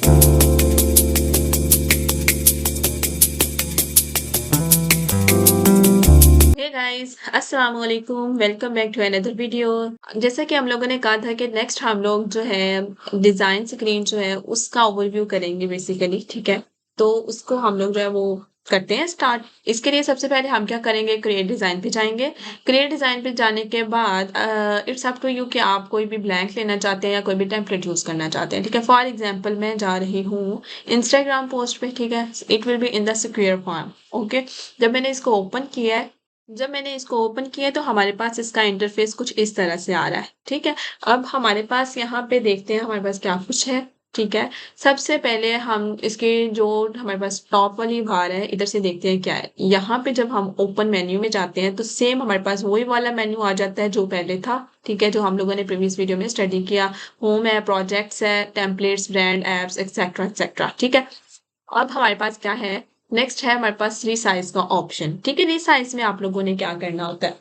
हे guys अस्सलाम वालेकुम welcome back to another video. जैसा कि हम लोगों ने कहा था कि नेक्स्ट हम लोग जो है डिजाइन स्क्रीन जो है उसका ओवरव्यू करेंगे बेसिकली, ठीक है। तो उसको हम लोग जो है वो करते हैं स्टार्ट। इसके लिए सबसे पहले हम क्या करेंगे, क्रिएट डिजाइन पे जाएंगे। क्रिएट डिजाइन पे जाने के बाद इट्स अप टू यू कि आप कोई भी ब्लैंक लेना चाहते हैं या कोई भी टेम्पलेट यूज करना चाहते हैं, ठीक है। फॉर एग्जाम्पल मैं जा रही हूँ इंस्टाग्राम पोस्ट पे, ठीक है। It will be in the secure form, okay. जब मैंने इसको ओपन किया है जब मैंने इसको ओपन किया है तो हमारे पास इसका इंटरफेस कुछ इस तरह से आ रहा है, ठीक है। अब हमारे पास यहाँ पे देखते हैं हमारे पास क्या कुछ है, ठीक है। सबसे पहले हम इसके जो हमारे पास टॉप वाली बार है इधर से देखते हैं क्या है। यहाँ पे जब हम ओपन मेन्यू में जाते हैं तो सेम हमारे पास वही वाला मेन्यू आ जाता है जो पहले था, ठीक है, जो हम लोगों ने प्रीवियस वीडियो में स्टडी किया। होम है, प्रोजेक्ट्स है, templates, brand, apps, etcetera etcetera, ठीक है। अब हमारे पास क्या है, नेक्स्ट है हमारे पास रीसाइज का ऑप्शन, ठीक है। रीसाइज में आप लोगों ने क्या करना होता है,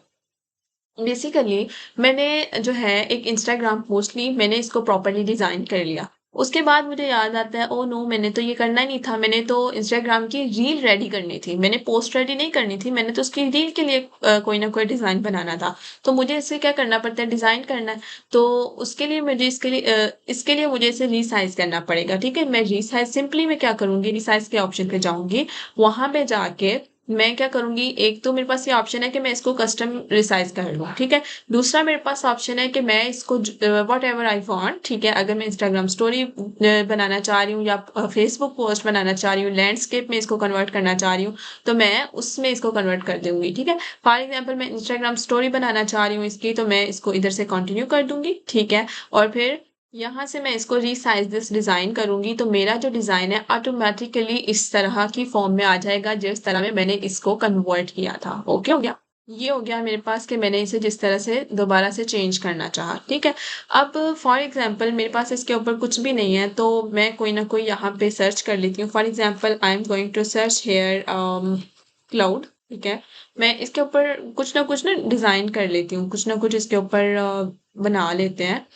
बेसिकली मैंने जो है एक इंस्टाग्राम पोस्ट ली, मैंने इसको प्रॉपर्ली डिजाइन कर लिया। उसके बाद मुझे याद आता है, ओ नो, मैंने तो ये करना ही नहीं था, मैंने तो इंस्टाग्राम की रील रेडी करनी थी, मैंने पोस्ट रेडी नहीं करनी थी, मैंने तो उसकी रील के लिए कोई ना कोई डिजाइन बनाना था। तो मुझे इसे क्या करना पड़ता है, डिजाइन करना है। तो उसके लिए मुझे इसके लिए मुझे इसे रीसाइज करना पड़ेगा, ठीक है। मैं रीसाइज सिंपली मैं क्या करूंगी, रीसाइज के ऑप्शन पे जाऊंगी। वहां पे जाके मैं क्या करूंगी, एक तो मेरे पास ये ऑप्शन है कि मैं इसको कस्टम रिसाइज कर लूँ, ठीक है। दूसरा मेरे पास ऑप्शन है कि मैं इसको वॉट एवर आई वॉन्ट, ठीक है। अगर मैं इंस्टाग्राम स्टोरी बनाना चाह रही हूँ या फेसबुक पोस्ट बनाना चाह रही हूँ, लैंडस्केप में इसको कन्वर्ट करना चाह रही हूँ, तो मैं उसमें इसको कन्वर्ट कर दूंगी, ठीक है। फॉर एग्जाम्पल मैं इंस्टाग्राम स्टोरी बनाना चाह रही हूँ इसकी, तो मैं इसको इधर से कंटिन्यू कर दूंगी, ठीक है। और फिर यहाँ से मैं इसको रीसाइज दिस डिजाइन करूंगी तो मेरा जो डिजाइन है ऑटोमेटिकली इस तरह की फॉर्म में आ जाएगा जिस तरह में मैंने इसको कन्वर्ट किया था, ओके हो गया। ये हो गया मेरे पास कि मैंने इसे जिस तरह से दोबारा से चेंज करना चाहा, ठीक है। अब फॉर एग्जांपल मेरे पास इसके ऊपर कुछ भी नहीं है तो मैं कोई ना कोई यहाँ पे सर्च कर लेती हूँ। For example I am going to search hair cloud, ठीक है। मैं इसके ऊपर कुछ ना डिजाइन कर लेती हूँ, कुछ ना कुछ इसके ऊपर बना लेते हैं,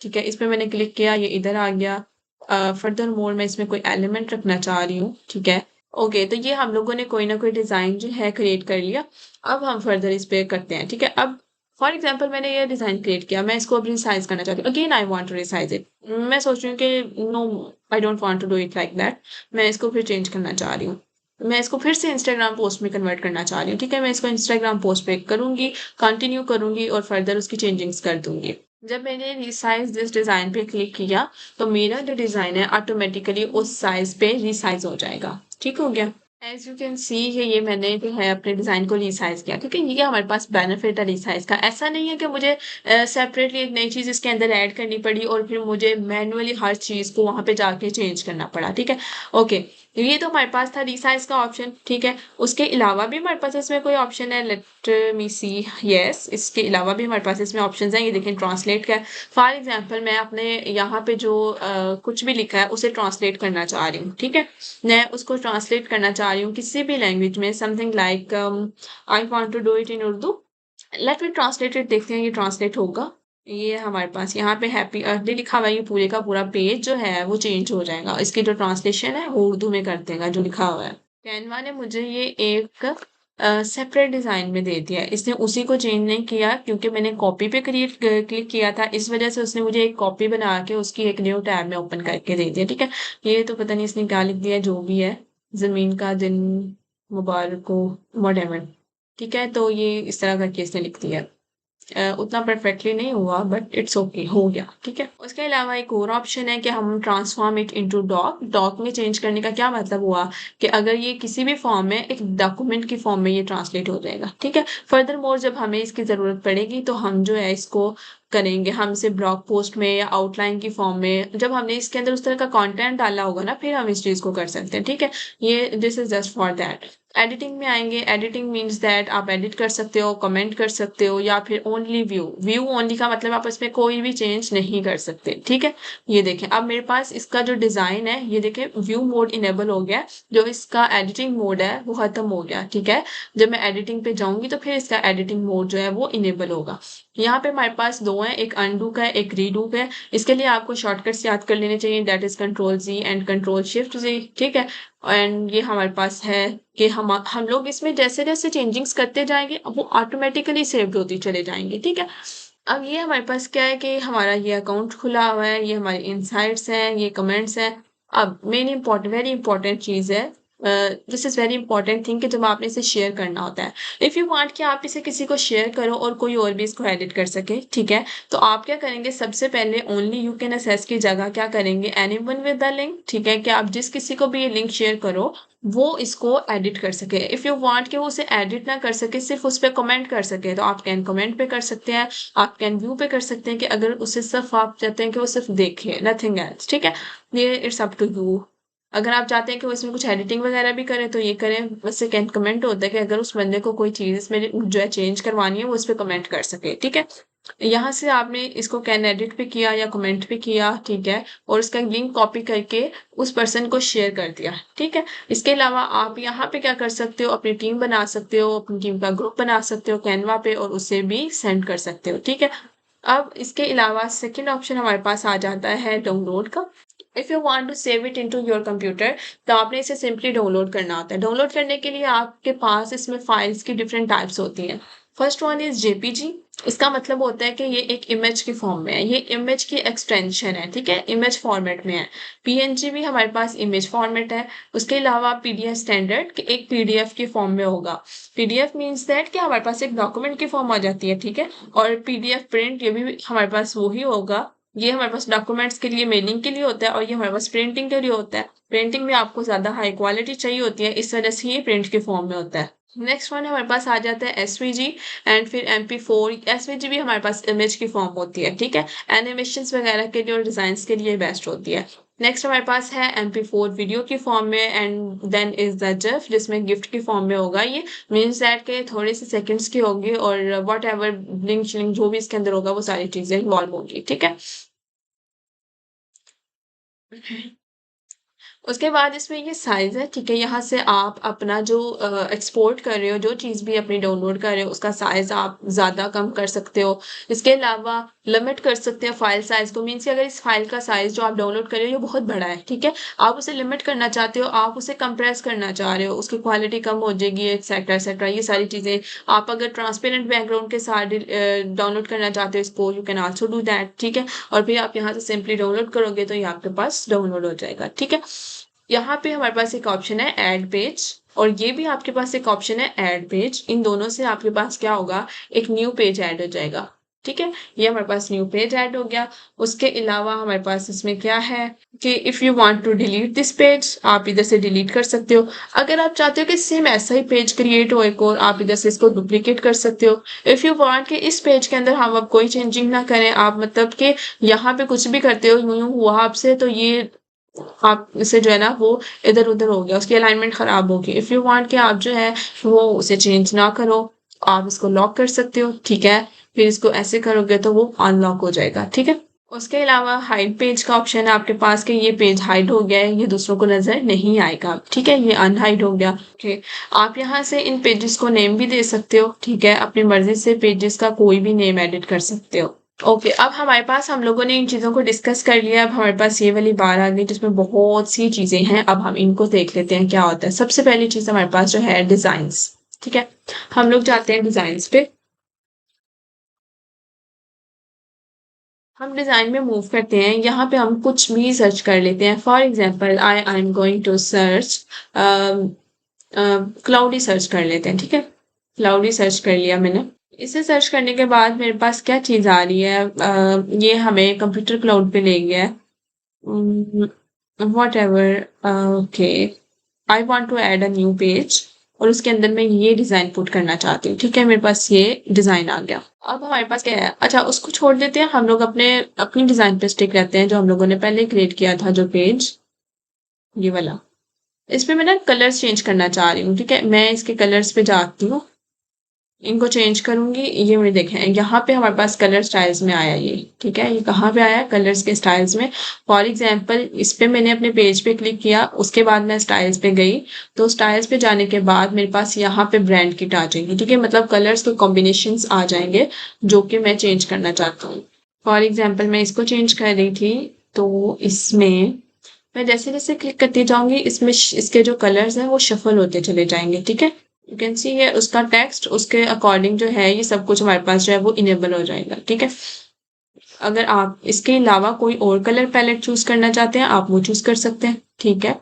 ठीक है। इस पे मैंने क्लिक किया, ये इधर आ गया। फर्दर मोर मैं इसमें कोई एलिमेंट रखना चाह रही हूँ, ठीक है। ओके, तो ये हम लोगों ने कोई ना कोई डिजाइन जो है क्रिएट कर लिया। अब हम फर्दर इस पे करते हैं, ठीक है। अब फॉर एग्जाम्पल मैंने ये डिजाइन क्रिएट किया, मैं इसको अब रिसाइज करना चाहती हूँ। Again I want to resize it. मैं सोच रही हूँ कि no, I don't want to do it like that. मैं इसको फिर चेंज करना चाह रही हूँ। मैं इसको फिर से इंस्टाग्राम पोस्ट में कन्वर्ट करना चाह रही हूँ, ठीक है। मैं इसको इंस्टाग्राम पोस्ट पे करूंगी, कंटिन्यू करूंगी और फर्दर उसकी चेंजिंग्स कर दूंगी। जब मैंने रिसाइज दिस डिजाइन पे क्लिक किया तो मेरा जो डिजाइन है ऑटोमेटिकली उस साइज पे रिसाइज हो जाएगा, ठीक हो गया। एज यू कैन सी ये मैंने जो है अपने डिजाइन को रिसाइज किया, क्योंकि ये हमारे पास बेनिफिट है रिसाइज का। ऐसा नहीं है कि मुझे सेपरेटली एक नई चीज इसके अंदर ऐड करनी पड़ी और फिर मुझे मैनुअली हर चीज को वहां पे जाके चेंज करना पड़ा, ठीक है। ओके, ये तो हमारे पास था रिसाइज का ऑप्शन, ठीक है। उसके अलावा भी हमारे पास इसमें कोई ऑप्शन है, लेट मी सी, यस, इसके अलावा भी हमारे पास इसमें ऑप्शंस हैं। ये देखें, ट्रांसलेट का है। फॉर एग्जांपल मैं अपने यहाँ पे जो कुछ भी लिखा है उसे ट्रांसलेट करना चाह रही हूँ, ठीक है। मैं उसको ट्रांसलेट करना चाह रही हूँ किसी भी लैंग्वेज में, something like I want to do it in Urdu. Let me translate it, देखते हैं ये ट्रांसलेट होगा। ये हमारे पास यहाँ पे हैप्पी अर्थडे लिखा हुआ है, ये पूरे का पूरा पेज जो है वो चेंज हो जाएगा। इसकी जो ट्रांसलेशन है वो उर्दू में कर देगा जो लिखा हुआ है। कैनवा ने मुझे ये एक सेपरेट डिजाइन में दे दिया है, इसने उसी को चेंज नहीं किया क्योंकि मैंने कॉपी पे क्लिक किया था, इस वजह से उसने मुझे एक कॉपी बना के उसकी एक न्यू टैब में ओपन करके दे दिया, ठीक है। ये तो पता नहीं इसने क्या लिख दिया, जो भी है, जमीन का दिन मुबारक हो, वट, ठीक है। तो ये इस तरह करके इसने लिख दिया। उतना परफेक्टली नहीं हुआ बट इट्स ओके, हो गया, ठीक है। उसके अलावा एक और ऑप्शन है कि हम transform it into doc. Doc में चेंज करने का क्या मतलब हुआ कि अगर ये किसी भी फॉर्म में, एक डॉक्यूमेंट की फॉर्म में ये ट्रांसलेट हो जाएगा, ठीक है। फर्दर मोर जब हमें इसकी जरूरत पड़ेगी तो हम जो है इसको करेंगे, हम इसे ब्लॉग पोस्ट में या आउटलाइन की फॉर्म में, जब हमने इसके अंदर उस तरह का कंटेंट डाला होगा ना, फिर हम इस चीज को कर सकते हैं, ठीक है। ये this is just for that. Editing में आएंगे, एडिटिंग मीन्स दैट आप एडिट कर सकते हो, कमेंट कर सकते हो, या फिर ओनली व्यू। व्यू ओनली का मतलब आप इसमें कोई भी चेंज नहीं कर सकते, ठीक है। ये देखें, अब मेरे पास इसका जो डिजाइन है, ये देखें, व्यू मोड इनेबल हो गया, जो इसका एडिटिंग मोड है वो खत्म हो गया, ठीक है। जब मैं एडिटिंग पे जाऊंगी तो फिर इसका एडिटिंग मोड जो है वो इनेबल होगा। यहाँ पे हमारे पास 2 हैं, एक अनडू का है, एक रीडू का है। इसके लिए आपको शॉर्टकट्स याद कर लेने चाहिए, that is control Z and control shift Z, ठीक है? एंड ये हमारे पास है कि हम लोग इसमें जैसे-जैसे चेंजिंग्स करते जाएँगे, वो ऑटोमैटिकली सेव्ड होती चले जाएँगे, ठीक है? अब ये हमारे पास क्या है कि हमारा ये अकाउंट खुला हुआ है, ये हमारे इनसाइट्स हैं, ये कमेंट्स हैं। अब मेन इम्पोर्टेंट वेरी इंपॉर्टेंट चीज़ है, this is very important thing कि जब आपने इसे शेयर करना होता है। इफ़ यू वांट कि आप इसे किसी को शेयर करो और कोई और भी इसको एडिट कर सके, ठीक है? तो आप क्या करेंगे, सबसे पहले ओनली यू कैन एक्सेस की जगह क्या करेंगे, एनीवन विद द लिंक, ठीक है? कि आप जिस किसी को भी ये लिंक शेयर करो, वो इसको एडिट कर सके। इफ़ यू वांट कि वो उसे एडिट ना कर सके, सिर्फ़ उस पे कमेंट कर सके, तो आप कैन कमेंट पे कर सकते हैं, आप कैन व्यू पे कर सकते हैं कि अगर उसे सिर्फ़ आप चाहते हैं कि वो सिर्फ़ देखे, नथिंग एल्स, ठीक है? ये इट्स अप टू यू। अगर आप चाहते हैं कि वो इसमें कुछ एडिटिंग वगैरह भी करे तो ये करें, वैसे कैन कमेंट होता है कि अगर उस बंदे को कोई चीज़ इसमें जो है चेंज करवानी है, वो इस पे कमेंट कर सके, ठीक है? यहाँ से आपने इसको कैन एडिट भी किया या कमेंट भी किया, ठीक है? और इसका लिंक कॉपी करके उस पर्सन को शेयर कर दिया, ठीक है? इसके अलावा आप यहाँ पे क्या कर सकते हो, अपनी टीम बना सकते हो, अपनी टीम का ग्रुप बना सकते हो कैनवा पे और उसे भी सेंड कर सकते हो, ठीक है? अब इसके अलावा सेकंड ऑप्शन हमारे पास आ जाता है डाउनलोड का। If you want to save it into your computer, तो आपने इसे सिंपली डाउनलोड करना होता है। डाउनलोड करने के लिए आपके पास इसमें फाइल्स की डिफरेंट टाइप्स होती हैं। First one is JPG. इसका मतलब होता है कि ये एक इमेज की फॉर्म में है, ये इमेज की एक्सटेंशन है, ठीक है? इमेज फॉर्मेट में है। पीएनजी भी हमारे पास इमेज फॉर्मेट है। उसके अलावा पीडीएफ स्टैंडर्ड एक पीडीएफ की फॉर्म में होगा। पीडीएफ मीन्स दैट कि हमारे पास एक डॉक्यूमेंट की फॉर्म आ जाती है, ठीक है? और पीडीएफ प्रिंट ये भी हमारे पास वही होगा। ये हमारे पास डॉक्यूमेंट्स के लिए मेलिंग के लिए होता है और ये हमारे पास प्रिंटिंग के लिए होता है। प्रिंटिंग में आपको ज़्यादा हाई क्वालिटी चाहिए होती है, इस वजह से ये प्रिंट के फॉर्म में होता है। नेक्स्ट वन हमारे पास आ जाता है एसवीजी एंड फिर MP4। एसवीजी भी हमारे पास इमेज की फॉर्म होती है, ठीक है? एनिमेशंस वगैरह के लिए और डिज़ाइंस के लिए बेस्ट होती है। नेक्स्ट हमारे पास है MP4 वीडियो की फॉर्म में and then is the GIF जिसमें गिफ्ट की फॉर्म में होगा ये। मीन्स दैट के थोड़े से सेकंड्स की होगी और व्हाटएवर ब्लिंक श्लिंक जो भी इसके अंदर होगा वो सारी चीज़ें इन्वॉल्व होंगी, ठीक है? उसके बाद इसमें ये साइज़ है, ठीक है? यहाँ से आप अपना जो एक्सपोर्ट कर रहे हो, जो चीज़ भी अपनी डाउनलोड कर रहे हो, उसका साइज़ आप ज़्यादा कम कर सकते हो। इसके अलावा लिमिट कर सकते हैं फ़ाइल साइज़ को, मीन्स कि अगर इस फ़ाइल का साइज़ जो आप डाउनलोड कर रहे हो, ये बहुत बड़ा है, ठीक है? आप उसे लिमिट करना चाहते हो, आप उसे कंप्रेस करना चाह रहे हो, उसकी क्वालिटी कम हो जाएगी, एटसेट्रा, एटसेट्रा, ये सारी चीज़ें। आप अगर ट्रांसपेरेंट बैकग्राउंड के साथ डाउनलोड करना चाहते हो इसको, you can also do that, ठीक है? और फिर आप यहाँ से सिंपली डाउनलोड करोगे, तो ये आपके पास डाउनलोड हो जाएगा, ठीक है? यहाँ पे हमारे पास एक ऑप्शन है ऐड पेज और ये भी आपके पास एक ऑप्शन है ऐड पेज। इन दोनों से आपके पास क्या होगा, एक न्यू पेज ऐड हो जाएगा, ठीक है? ये हमारे पास न्यू पेज ऐड हो गया। उसके अलावा हमारे पास इसमें क्या है कि if you want to delete this page, आप इधर से डिलीट कर सकते हो। अगर आप चाहते हो कि सेम ऐसा ही पेज क्रिएट हो एक और, आप इधर से इसको डुप्लीकेट कर सकते हो। इफ़ यू वांट कि इस पेज के अंदर हम अब कोई चेंजिंग ना करें, आप मतलब कि यहाँ पे कुछ भी करते हो, यूँ-यूँ हुआ आपसे, तो ये आप इसे जो है ना वो इधर-उधर हो गया, उसकी अलाइनमेंट खराब हो गई। इफ़ यू वांट कि आप जो है वो उसे चेंज ना करो, आप इसको लॉक कर सकते हो, ठीक है? फिर इसको ऐसे करोगे तो वो अनलॉक हो जाएगा, ठीक है? उसके अलावा हाइड पेज का ऑप्शन है आपके पास कि ये पेज हाइड हो गया है, ये दूसरों को नज़र नहीं आएगा, ठीक है? ये अनहाइड हो गया, ओके। आप यहाँ से इन पेजेस को नेम भी दे सकते हो, ठीक है? अपनी मर्ज़ी से पेजेस का कोई भी नेम एडिट कर सकते हो। ओके, अब हमारे पास हम लोगों ने इन चीज़ों को डिस्कस कर लिया। अब हमारे पास ये वाली बार आ गई जिसमें बहुत सी चीज़ें हैं। अब हम इनको देख लेते हैं क्या होता है। सबसे पहली चीज़ हमारे पास जो है डिज़ाइन्स, ठीक है? हम लोग जाते हैं डिज़ाइन्स पे। हम डिज़ाइन में मूव करते हैं। यहाँ पे हम कुछ भी सर्च कर लेते हैं। For example I am going to search cloudy search कर लेते हैं, ठीक है? क्लाउडी सर्च कर लिया मैंने। इसे सर्च करने के बाद मेरे पास क्या चीज़ आ रही है, ये हमें कंप्यूटर क्लाउड पे ले गया है। Whatever, okay, I want to add a new page और उसके अंदर मैं ये डिज़ाइन पुट करना चाहती हूँ, ठीक है? मेरे पास ये डिज़ाइन आ गया। अब हमारे पास क्या है, अच्छा उसको छोड़ देते हैं, हम लोग अपने अपनी डिज़ाइन पे स्टिक रहते हैं जो हम लोगों ने पहले क्रिएट किया था जो पेज, ये वाला। इसमें मैं ना कलर्स चेंज करना चाह रही हूँ, ठीक है? मैं इसके कलर्स पे जाती हूँ। इनको चेंज करूंगी। ये मुझे देखें यहाँ पे हमारे पास कलर स्टाइल्स में आया ये, ठीक है। ये कहाँ पे आया? कलर्स के स्टाइल्स में। फॉर एग्जांपल इस पे मैंने अपने पेज पे क्लिक किया, उसके बाद मैं स्टाइल्स पे गई, तो स्टाइल्स पे जाने के बाद मेरे पास यहाँ पे ब्रांड किट आ जाएगी, ठीक है। मतलब कलर्स के कॉम्बिनेशन आ जाएंगे जो कि मैं चेंज करना चाहता हूँ। फॉर एग्जाम्पल मैं इसको चेंज कर रही थी, तो इसमें मैं जैसे जैसे क्लिक करती जाऊंगी इसमें इसके जो कलर्स हैं वो शफल होते चले जाएंगे, ठीक है। यू कैन सी है उसका टेक्स्ट उसके अकॉर्डिंग जो है ये सब कुछ हमारे पास जो है वो इनेबल हो जाएगा, ठीक है। अगर आप इसके अलावा कोई और कलर पैलेट चूज करना चाहते हैं आप वो चूज कर सकते हैं, ठीक है।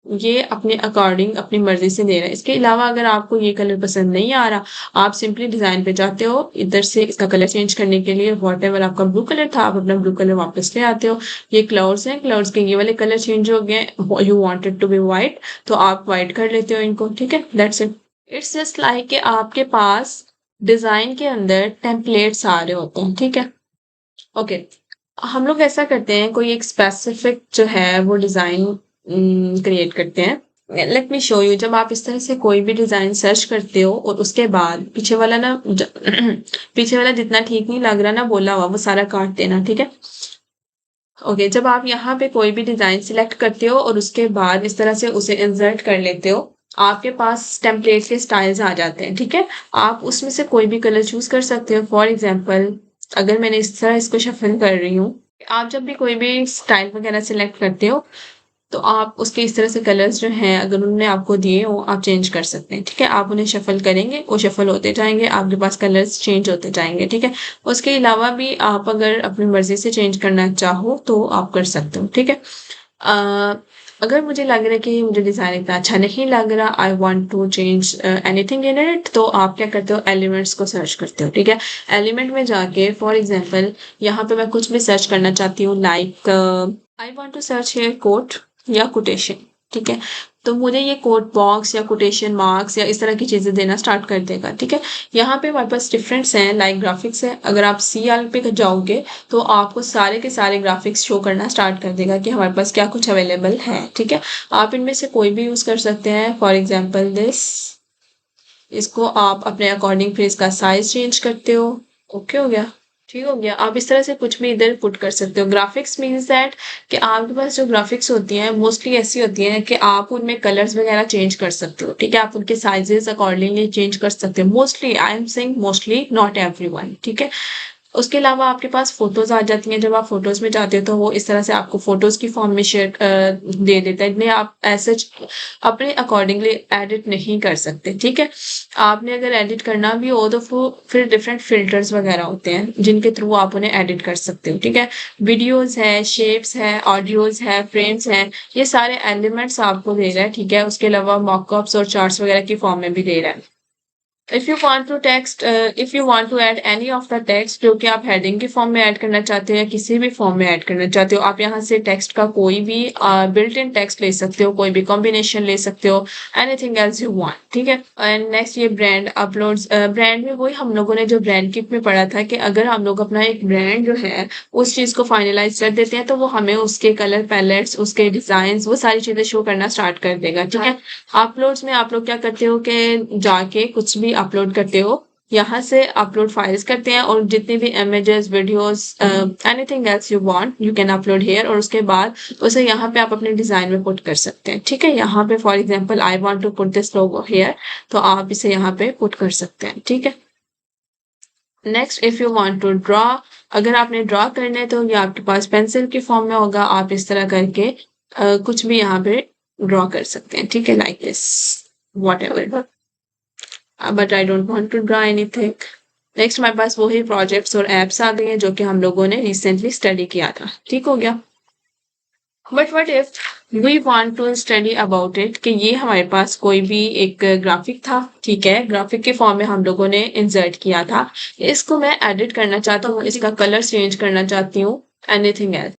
ये अपने अकॉर्डिंग अपनी मर्जी से दे रहा है। इसके अलावा अगर आपको ये कलर पसंद नहीं आ रहा, आप सिंपली डिजाइन पे जाते हो, इधर से इसका कलर चेंज करने के लिए वॉट एवर आपका ब्लू कलर था आप अपना ब्लू कलर वापस ले आते हो। ये क्लाउड्स हैं, क्लाउड्स के ये वाले कलर चेंज हो गए, you wanted to be white, तो आप व्हाइट कर लेते हो इनको, ठीक है। That's it. It's just like कि आपके पास डिजाइन के अंदर टेम्पलेट्स आ रहे होते हैं, ठीक है। ओके, हम लोग ऐसा करते हैं, कोई एक स्पेसिफिक जो है वो डिजाइन क्रिएट करते हैं। Let me show you. जब आप इस तरह से कोई भी डिजाइन सर्च करते हो और उसके बाद पीछे वाला ना पीछे वाला जितना ठीक नहीं लग रहा ना बोला हुआ वो सारा काट देना, ठीक है। ओके, जब आप यहाँ पे कोई भी डिजाइन सिलेक्ट करते हो और उसके बाद इस तरह से उसे इंसर्ट कर लेते हो, आपके पास टेम्पलेट के स्टाइल्स आ जाते हैं, ठीक है। आप उसमें से कोई भी कलर चूज कर सकते हो। फॉर एग्जाम्पल अगर मैंने इस तरह इसको शफल कर रही हूँ, आप जब भी कोई भी स्टाइल वगैरह सिलेक्ट करते हो तो आप उसके इस तरह से कलर्स जो हैं अगर उन्होंने आपको दिए हो आप चेंज कर सकते हैं, ठीक है। आप उन्हें शफल करेंगे, वो शफल होते जाएंगे, आपके पास कलर्स चेंज होते जाएंगे, ठीक है। उसके अलावा भी आप अगर अपनी मर्जी से चेंज करना चाहो तो आप कर सकते हो, ठीक है। अ, अगर मुझे लग रहा है कि मुझे डिज़ाइन इतना अच्छा नहीं लग रहा, I want to change anything in it, तो आप क्या करते हो, एलिमेंट्स को सर्च करते हो, ठीक है। एलिमेंट में जाके फॉर एग्जांपल यहाँ पे मैं कुछ भी सर्च करना चाहती हूँ, like I want to search here quote या कोटेशन, ठीक है। तो मुझे ये कोट बॉक्स या कोटेशन मार्क्स या इस तरह की चीजें देना स्टार्ट कर देगा, ठीक है। यहाँ पे हमारे पास डिफरेंट्स हैं, लाइक ग्राफिक्स है। अगर आप सी आर पे जाओगे तो आपको सारे के सारे ग्राफिक्स शो करना स्टार्ट कर देगा कि हमारे पास क्या कुछ अवेलेबल है, ठीक है। आप इनमें से कोई भी यूज कर सकते हैं। फॉर एग्जाम्पल दिस, इसको आप अपने अकॉर्डिंग फिर इसका साइज चेंज करते हो। ओके हो गया, ठीक हो गया। आप इस तरह से कुछ भी इधर पुट कर सकते हो। ग्राफिक्स मीन्स दैट कि आपके पास जो ग्राफिक्स होती हैं मोस्टली ऐसी होती हैं कि आप उनमें कलर्स वगैरह चेंज कर सकते हो, ठीक है। आप उनके साइजेस अकॉर्डिंगली चेंज कर सकते हो। Mostly, I am saying mostly, not everyone, ठीक है। उसके अलावा आपके पास फोटोज आ जाती हैं। जब आप फोटोज में जाते हो तो वो इस तरह से आपको फोटोज की फॉर्म में शेयर दे देता है। इन्हें आप ऐसे अपने अकॉर्डिंगली एडिट नहीं कर सकते, ठीक है। आपने अगर एडिट करना भी हो तो फिर डिफरेंट फिल्टर्स वगैरह होते हैं जिनके थ्रू आप उन्हें एडिट कर सकते हो, ठीक है। वीडियोज है, शेप्स है, ऑडियोज है, फ्रेम्स हैं, ये सारे एलिमेंट्स आपको दे रहा है, ठीक है। उसके अलावा मॉकअप्स और चार्ट्स वगैरह की फॉर्म में भी दे रहा है। If you want to add any of the text जो कि आप हेडिंग के फॉर्म में ऐड करना चाहते हो या किसी भी फॉर्म में ऐड करना चाहते हो, आप यहाँ से टेक्स्ट का कोई भी बिल्ट इन टेक्स्ट ले सकते हो, कोई भी कॉम्बिनेशन ले सकते हो, एनीथिंग एल्स यू वांट, ठीक है। एंड नेक्स्ट ये ब्रांड अपलोड्स। ब्रांड में वही हम लोगों ने जो ब्रांड किट में पढ़ा था कि अगर हम लोग अपना एक ब्रांड जो है उस चीज को फाइनलाइज कर देते हैं तो वो हमें उसके कलर पैलेट्स, उसके डिजाइन, वो सारी चीजें शो करना स्टार्ट कर देगा, ठीक है। अपलोड्स में आप लोग क्या करते हो कि जाके कुछ भी अपलोड करते हो, यहाँ से अपलोड फाइल्स करते हैं और जितनी भी images, videos, anything else you want you can upload here, और उसके बाद उसे यहाँ पे आप अपने डिजाइन में पुट कर सकते हैं, ठीक है। यहाँ पे for example I want to put this logo here, तो आप इसे यहाँ पे पुट कर सकते हैं, ठीक है। Next, if you want to draw, अगर आपने ड्रॉ करना है तो ये आपके पास पेंसिल के फॉर्म में होगा, आप इस तरह करके कुछ भी यहाँ पे ड्रॉ कर सकते हैं, ठीक है, like this whatever. But I don't want to draw anything. Next हमारे पास वही प्रोजेक्ट्स और एप्स आ गए हैं जो कि हम लोगों ने रिसेंटली स्टडी किया था, ठीक हो गया। But what if we want to study about it, कि ये हमारे पास कोई भी एक ग्राफिक था, ठीक है, ग्राफिक के फॉर्म में हम लोगों ने इंसर्ट किया था, इसको मैं एडिट करना चाहता हूँ, इसका कलर चेंज करना चाहती हूँ, एनीथिंग एल्स।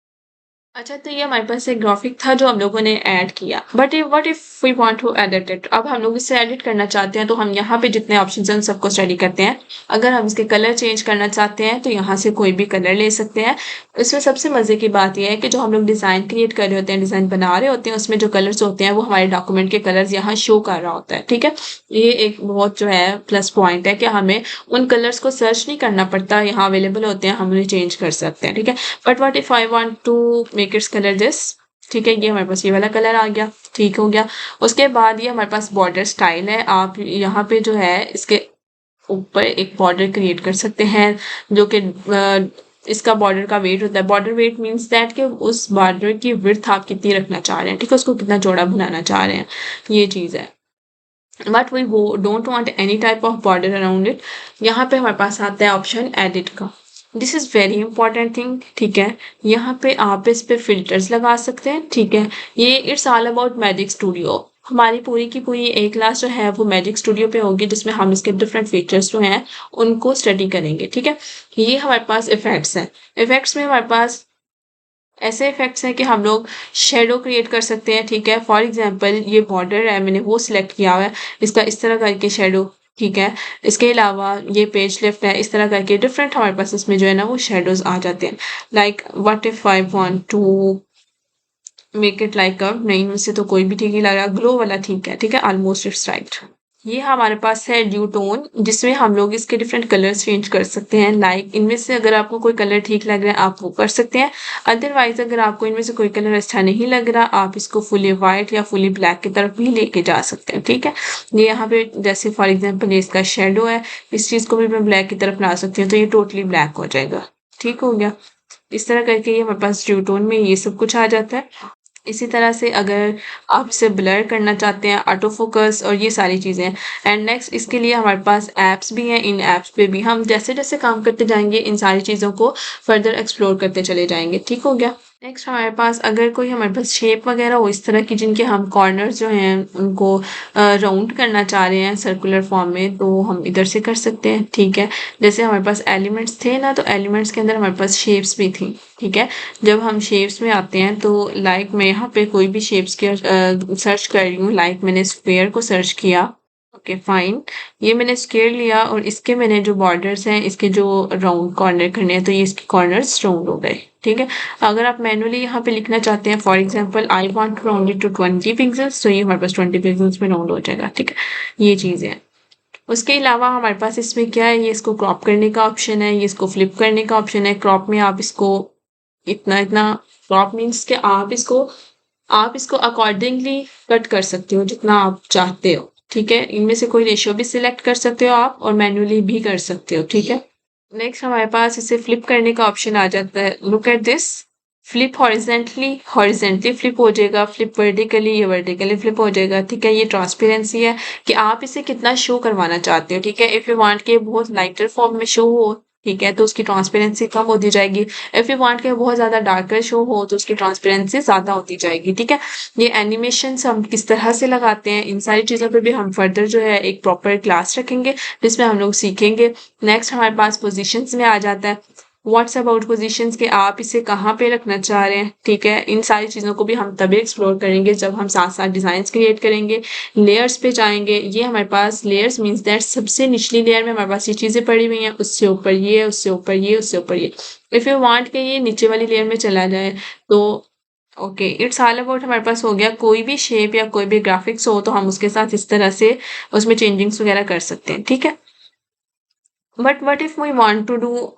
अच्छा, तो ये हमारे पास एक ग्राफिक था जो हम लोगों ने ऐड किया, but what if we want to edit it. अब हम लोग इसे एडिट करना चाहते हैं, तो हम यहाँ पे जितने ऑप्शंस हैं उन सबको स्टडी करते हैं। अगर हम इसके कलर चेंज करना चाहते हैं तो यहाँ से कोई भी कलर ले सकते हैं। इसमें सबसे मजे की बात यह है कि जो हम लोग डिजाइन क्रिएट कर रहे होते हैं, डिजाइन बना रहे होते हैं, उसमें जो कलर्स होते हैं वो हमारे डॉक्यूमेंट के कलर्स यहाँ शो कर रहा होता है। ठीक है, ये एक बहुत जो है प्लस पॉइंट है कि हमें उन कलर्स को सर्च नहीं करना पड़ता, यहाँ अवेलेबल होते हैं, हम उन्हें चेंज कर सकते हैं। ठीक है, but what if I want to make its colour this. ठीक है, ये हमारे पास ये वाला कलर आ गया, ठीक हो गया। उसके बाद ये हमारे पास बॉर्डर स्टाइल है। आप यहाँ पे जो है इसके ऊपर एक बॉर्डर क्रिएट कर सकते हैं, जो कि इसका बॉर्डर का वेट होता है। बॉर्डर वेट मीन्स दैट कि उस बॉर्डर की विड्थ आप कितनी रखना चाह रहे हैं, ठीक है, उसको कितना चौड़ा बनाना चाह रहे हैं, ये चीज़ है। But we don't want any type of border around it. यहाँ पे हमारे पास आता है ऑप्शन एडिट का। This is very important thing. ठीक है, यहाँ पे आप इस पे फिल्टर्स लगा सकते हैं। ठीक है, ये it's all about magic studio. हमारी पूरी की पूरी एक क्लास जो है वो मैजिक स्टूडियो पे होगी, जिसमें हम इसके डिफरेंट फीचर्स जो हैं उनको स्टडी करेंगे। ठीक है, ये हमारे पास इफेक्ट्स हैं। इफेक्ट्स में हमारे पास ऐसे इफेक्ट्स हैं कि हम लोग शेडो क्रिएट कर सकते हैं। ठीक है, फॉर एग्जांपल ये बॉर्डर है, मैंने वो सिलेक्ट किया हुआ है, इसका इस तरह करके शेडो। ठीक है, इसके अलावा ये पेज लिफ्ट है, इस तरह करके डिफरेंट हमारे पास इसमें जो है ना वो शेडोज आ जाते हैं। Like what if I want to make it like a, नहीं मुझसे तो कोई भी ठीक नहीं लग रहा, ग्लो वाला ठीक है। ठीक है, ऑलमोस्ट इट्स राइट। ये हमारे पास है ड्यू टोन, जिसमें हम लोग इसके डिफरेंट कलर्स चेंज कर सकते हैं। लाइक इनमें से अगर आपको कोई कलर ठीक लग रहा है आप वो कर सकते हैं। अदरवाइज अगर आपको इनमें से कोई कलर अच्छा नहीं लग रहा, आप इसको फुली वाइट या फुली ब्लैक की तरफ भी लेके जा सकते हैं। ठीक है, ये यहाँ पे जैसे फॉर एग्जाम्पल ये इसका शेडो है, इस चीज को भी मैं ब्लैक की तरफ ला सकती हूँ, तो ये टोटली ब्लैक हो जाएगा। ठीक हो गया, इस तरह करके ये हमारे पास ड्यू टोन में ये सब कुछ आ जाता है। इसी तरह से अगर आप इसे ब्लर करना चाहते हैं, ऑटो फोकस और ये सारी चीज़ें। एंड नेक्स्ट इसके लिए हमारे पास ऐप्स भी हैं। इन ऐप्स पे भी हम जैसे जैसे काम करते जाएंगे इन सारी चीज़ों को फर्दर एक्सप्लोर करते चले जाएंगे। ठीक हो गया। नेक्स्ट हमारे पास अगर कोई हमारे पास शेप वगैरह हो इस तरह की, जिनके हम कॉर्नर्स जो हैं उनको राउंड करना चाह रहे हैं सर्कुलर फॉर्म में, तो हम इधर से कर सकते हैं। ठीक है, जैसे हमारे पास एलिमेंट्स थे ना, तो एलिमेंट्स के अंदर हमारे पास शेप्स भी थी। ठीक है, जब हम शेप्स में आते हैं तो लाइक मैं यहाँ पे कोई भी शेप्स की सर्च कर रही हूँ। लाइक मैंने स्क्वायर को सर्च किया। ओके फाइन, ये मैंने स्क्वायर लिया और इसके मैंने जो बॉर्डर्स हैं इसके जो राउंड कॉर्नर करने हैं, तो ये इसके कॉर्नर्स राउंड हो गए। ठीक है, अगर आप मैनुअली यहाँ पे लिखना चाहते हैं, for example I want to round it to 20 pixels, तो ये हमारे पास 20 पिक्सेल्स में राउंड हो जाएगा। ठीक है, ये चीज़ है। उसके अलावा हमारे पास इसमें क्या है, ये इसको क्रॉप करने का ऑप्शन है, ये इसको फ्लिप करने का ऑप्शन है। क्रॉप में आप इसको इतना इतना, क्रॉप मीन्स कि आप इसको अकॉर्डिंगली कट कर सकते हो जितना आप चाहते हो। ठीक है, इनमें से कोई रेशियो भी सिलेक्ट कर सकते हो आप, और मैन्युअली भी कर सकते हो। ठीक है, नेक्स्ट हमारे पास इसे फ्लिप करने का ऑप्शन आ जाता है। Look at this, flip horizontally, horizontally flip हो जाएगा, फ्लिप वर्टिकली, ये वर्टिकली फ्लिप हो जाएगा। ठीक है, ये ट्रांसपेरेंसी है कि आप इसे कितना शो करवाना चाहते हो। ठीक है, इफ यू वांट के बहुत लाइटर फॉर्म में शो हो, ठीक है, तो उसकी ट्रांसपेरेंसी कम होती जाएगी। इफ यू वांट के बहुत ज्यादा डार्कर शो हो, तो उसकी ट्रांसपेरेंसी ज्यादा होती जाएगी। ठीक है, ये एनिमेशन हम किस तरह से लगाते हैं, इन सारी चीजों पे भी हम फर्दर जो है एक प्रॉपर क्लास रखेंगे, जिसमें हम लोग सीखेंगे। नेक्स्ट हमारे पास पोजीशंस में आ जाता है। व्हाट्स अबाउट पोजीशंस के आप इसे कहाँ पे रखना चाह रहे हैं। ठीक है, इन सारी चीज़ों को भी हम तभी एक्सप्लोर करेंगे जब हम साथ साथ डिज़ाइंस क्रिएट करेंगे। लेयर्स पे जाएंगे, ये हमारे पास लेयर्स मीन्स दैट सबसे निचली लेयर में हमारे पास ये चीज़ें पड़ी हुई हैं, उससे ऊपर ये, उससे ऊपर ये, उससे ऊपर ये। इफ़ यू वांट के ये नीचे वाली लेयर में चला जाए तो ओके, इट्स ऑल अबाउट हमारे पास हो गया। कोई भी शेप या कोई भी ग्राफिक्स हो तो हम उसके साथ इस तरह से उसमें चेंजिंग्स वगैरह कर सकते हैं। ठीक है, but what if we want to do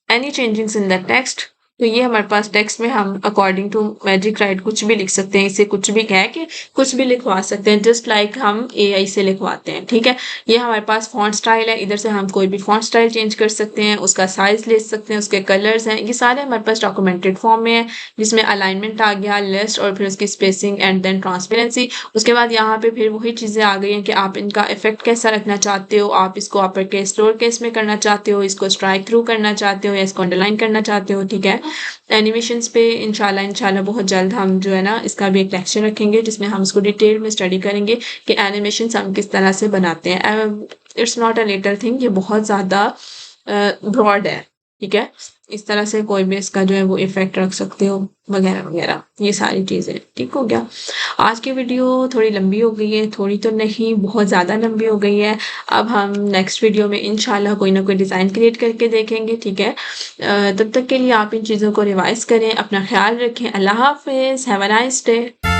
any changings in the text, तो ये हमारे पास टेक्स्ट में हम अकॉर्डिंग टू मैजिक राइट कुछ भी लिख सकते हैं। इसे कुछ भी कह के कुछ भी लिखवा सकते हैं, जस्ट लाइक हम एआई से लिखवाते हैं। ठीक है, ये हमारे पास फॉन्ट स्टाइल है, इधर से हम कोई भी फॉन्ट स्टाइल चेंज कर सकते हैं, उसका साइज ले सकते हैं, उसके कलर्स हैं, ये सारे हमारे पास डॉक्यूमेंटेड फॉर्म में है, जिसमें अलाइनमेंट आ गया, लिस्ट, और फिर उसकी स्पेसिंग एंड देन ट्रांसपेरेंसी। उसके बाद यहाँ पे फिर वही चीज़ें आ गई हैं कि आप इनका इफेक्ट कैसा रखना चाहते हो, आप इसको अपर केस लोअर केस में करना चाहते हो, इसको स्ट्राइक थ्रू करना चाहते हो या इसको अंडरलाइन करना चाहते हो। ठीक है, एनिमेशंस पे इंशाल्लाह बहुत जल्द हम जो है ना इसका भी एक लेक्चर रखेंगे, जिसमें हम इसको डिटेल में स्टडी करेंगे कि एनिमेशंस हम किस तरह से बनाते हैं। It's not a little thing, ये बहुत ज़्यादा ब्रॉड है। ठीक है? इस तरह से कोई भी इसका जो है वो इफ़ेक्ट रख सकते हो वगैरह-वगैरह, ये सारी चीज़ें, ठीक हो गया? आज की वीडियो थोड़ी लंबी हो गई है, थोड़ी तो नहीं बहुत ज़्यादा लंबी हो गई है। अब हम नेक्स्ट वीडियो में इंशाल्लाह कोई ना कोई डिज़ाइन क्रिएट करके देखेंगे, ठीक है? तब तक के लिए आप इन चीज़ों को रिवाइज़ करें, अपना ख़्याल रखें। अल्लाह हाफ़िज़, हैव अ नाइस डे।